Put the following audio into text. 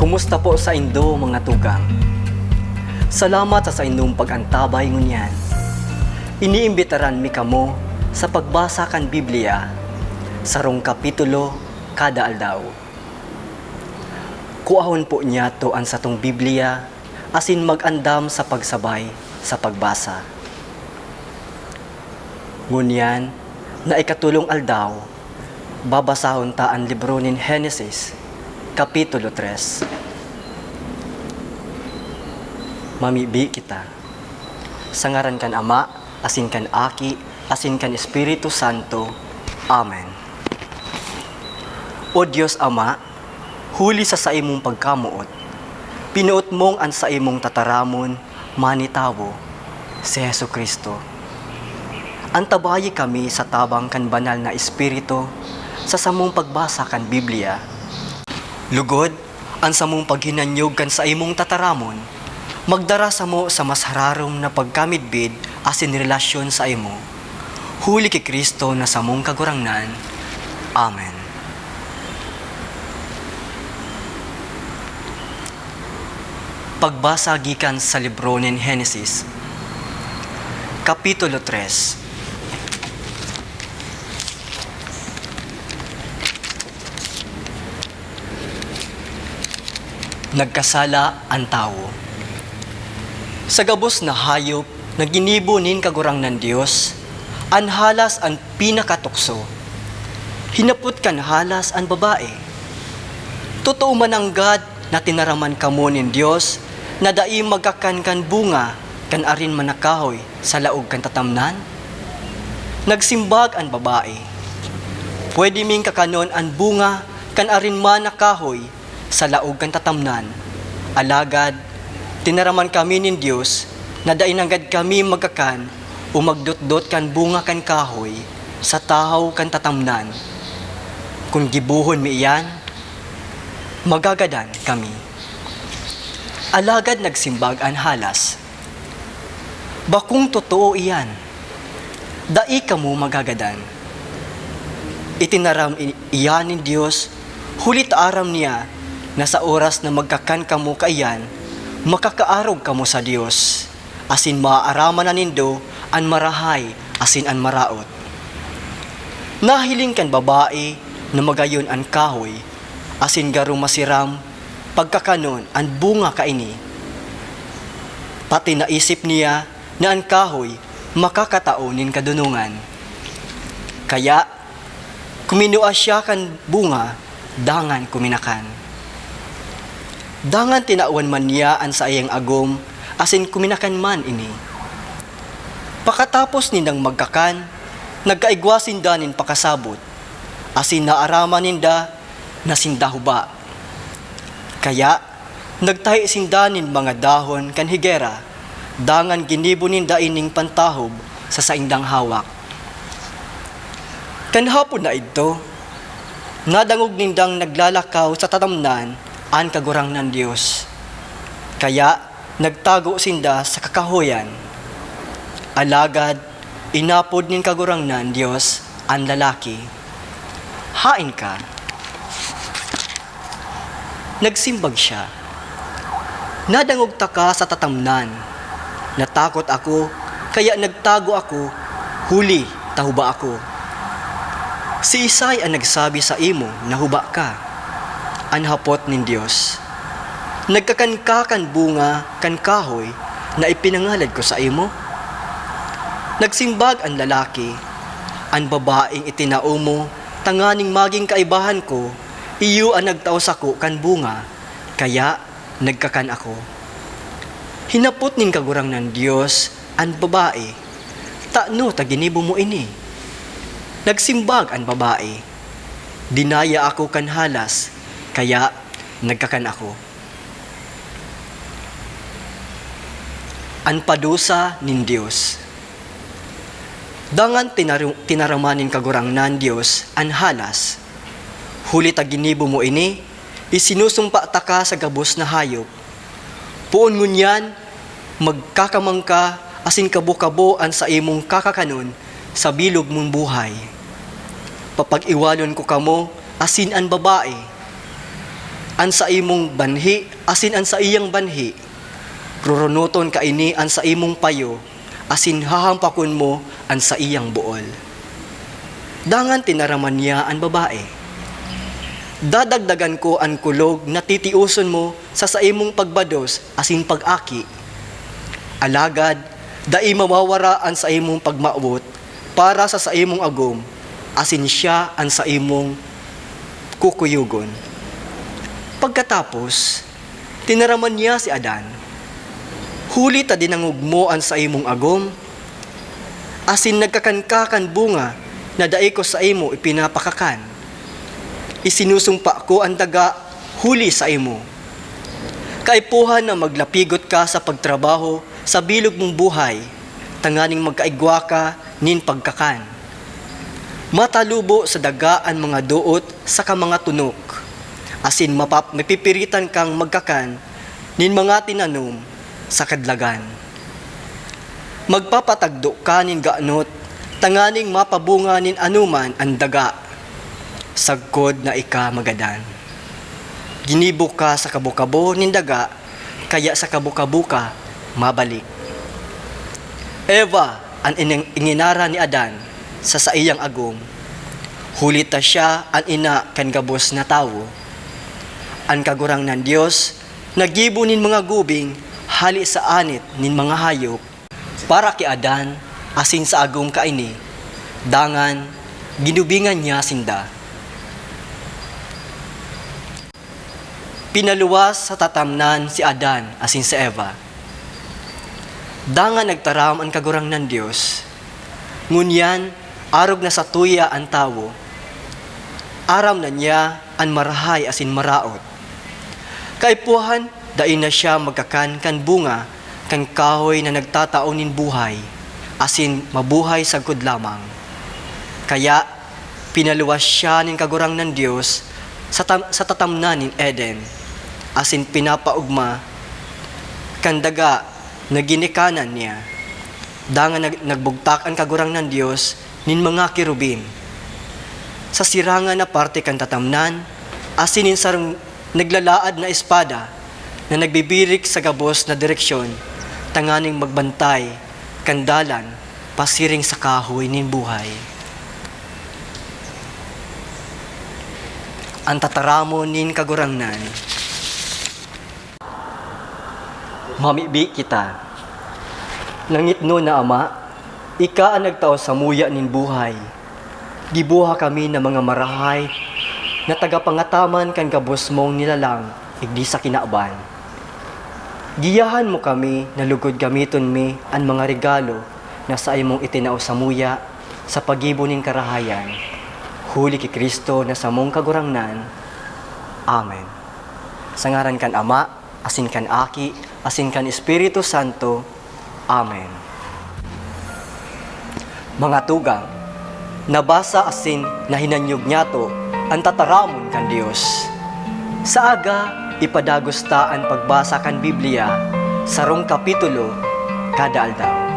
Kumusta po sa indo mga tugang? Salamat sa inyong pag-antabay ngunyan. Iniimbitaran mi kamo sa pagbasa kan Biblia sa rong kapitulo kada aldaw. Kuahon po niya to an sa tong Biblia asin mag-andam sa pagsabay sa pagbasa. Ngunyan na ikatulong aldaw, babasahon ta ang libro nin Genesis, Kapitulo 3. Mamibi kita. Sa ngaran kan Ama, asin kan Aki, asin kan Espiritu Santo. Amen. O Diyos Ama, huli sa imong pagkamuot, pinuot mong an sa imong tataramon, manitawo, si Hesu Kristo. Antabayi kami sa tabang kan banal na Espiritu sa samong pagbasa kan Biblia. Lugod, ang samong paghinanyog kan sa imong tataramon, magdara sa mo sa mas hararong na pagkamidbid asin relasyon sa imo. Huli kay Kristo na samong kagurangnan. Amen. Pagbasa gikan sa libro nin Genesis, Kapitulo 3. Nagkasala ang tao. Sa gabos na hayop na ginibo nin kagurang ng Diyos, ang halas ang pinakatukso. Hinapot kan halas ang babae. Totoo man ang God na tinaraman kamo nin Diyos, na dai magakan kan bunga, kan arin manakahoy sa laog kan tatamnan? Nagsimbag ang babae. Pwede ming kakanon ang bunga, kan arin manakahoy sa laog kan tatamnan. Alagad, tinaraman kami nin Diyos na dainanggad kami magakan o magdot-dot kan bunga kan kahoy sa tahaw kan tatamnan. Kung gibuhon mi iyan, magagadan kami. Alagad nagsimbag ang halas. Bakung totoo iyan, dai kamo magagadan. Itinaram iyan nin Diyos, hulit aram niya na sa oras na magkakan kamo kaiyan, makakaarog kamo sa Dios, asin maaaraman na nindo an marahay asin an maraot. Nahiling kan babae na magayon an kahoy, asin garo masiram pagkakanon an bunga kaini. Pati naisip niya na an kahoy makakataonin kadunungan. Kaya kuminua siya kan bunga, dangan kuminakan. Dangan tinauan man niya an sa iyang agom, asin kuminakan man ini. Pakatapos nindang magkakan, nagkaigwasin da nin pakasabot, asin naaraman ninda na sindahuba. Kaya, nagtahi sinda nin mga dahon kan higera, dangan ginibo ninda ining pantahob sa saindang hawak. Kanhapon na ito, nadangog nindang naglalakaw sa tatamnan an kagurang ng Diyos. Kaya nagtago sinda sa kakahoyan. Alagad, inapod nin kagurang ng Diyos ang lalaki. Hain ka. Nagsimbag siya. Nadangog taka sa tatamnan. Natakot ako, kaya nagtago ako, huli, tahuba ako. Si Isay ang nagsabi sa imo, nahuba ka. Anhapot nin Diyos. Nagkakankakan bunga kan kahoy na ipinangalad ko sa imo. Nagsimbag ang lalaki, ang babaeng itinao mo, tanganing maging kaibahan ko, iyo ang nagtaos ako kan bunga, kaya nagkakan ako. Hinapot nin kagurang ng Diyos ang babae, taano taginibo mo ini. Nagsimbag ang babae, dinaya ako kan halas, kaya nagkakan ako. An padusa nin Diyos. Dangan tinaramanin kagurang nan Diyos an halas. Huli taginibo mo ini, isinusumpa ta ka sa gabos na hayop. Puon ngunyan, magkakamangka asin kabo-kaboan sa imong kakakanon sa bilog mong buhay. Papag-iwalon ko kamo asin an babae. an sa imong banhi, asin an sa iyang banhi. Rurunuton ka ini an sa imong payo, asin hahampakon mo an sa iyang buol. Dangan tinaraman niya ang babae. Dadagdagan ko ang kulog na titiuson mo sa imong pagbados asin pag-aki. Alagad, dai mawawara ang sa imong pagmaawot para sa imong agom, asin siya ang sa imong kukuyugon. Pagkatapos, tinaraman niya si Adan. Huli ta dinangog mo ang sa imong agom, asin nagkakankakan bunga na dai ko sa imo ipinapakakan. Isinusumpa ko ang daga huli sa imo. Kaipuhan na maglapigot ka sa pagtrabaho sa bilog mong buhay, tanganing magkaigwa ka nin pagkakan. Matalubo sa dagaan mga duot sa mga tunok, asin mapipiritan kang magkakan nin mga tinanom sa kadlagan. Magpapatagdo ka nin gaanot, tanganing mapabunga nin anuman ang daga, sagkod na ika magadan. Ginibo ka sa kabukabo nin daga, kaya sa kabukabuka mabalik. Eva, ang inginara ni Adan sa iyang agom, hulita siya ang ina kan gabos na tawo. Ang kagurang ng Diyos, nagibo nin mga gubing, hali sa anit nin mga hayop, para ki Adan, asin sa agom kaini, dangan, ginubingan niya sinda. Pinaluwas sa tatamnan si Adan, asin si Eva. Dangan nagtaram ang kagurang ng Diyos, ngunyan, arog na sa tuya ang tawo, aram na niya ang marahay asin maraot. Kaipuhan, dai na siya magkakan kan bunga, kan kahoy na nagtataonin buhay, asin mabuhay sagkod lamang. Kaya, pinaluwas siya nin kagurang ng Diyos sa tatamnan nin Eden, asin pinapaugma, kan daga na ginikanan niya. Dangan nagbugtak ang kagurang ng Diyos nin mga kirubim. Sa sirangan na parte kan tatamnan, asin nin sarong naglalaad na espada na nagbibirik sa gabos na direksyon, tanganing magbantay, kandalan, pasiring sa kahoy nin buhay. Ang tataramo nin kagurangnan, mamibi kita. Nangitno na Ama, ika ang nagtao sa muya nin buhay. Gibuha kami na mga marahay na tagapangataman kan gabos mong nilalang igdi sa kinaaban. Giyahan mo kami na lugod gamiton mi ang mga regalo na sa imong itinao sa muya sa pagibo nin karahayan. Huli ki Kristo na sa mong kagurangnan. Amen. Sa ngaran kan Ama, asin kan Aki, asin kan Espiritu Santo. Amen. Mga tugang, nabasa asin nahinanyog niyato ang tataramon kan Dios. Sa aga, ipadagos ta ang pagbasa kan Biblia, sarong kapitulo kada aldaw.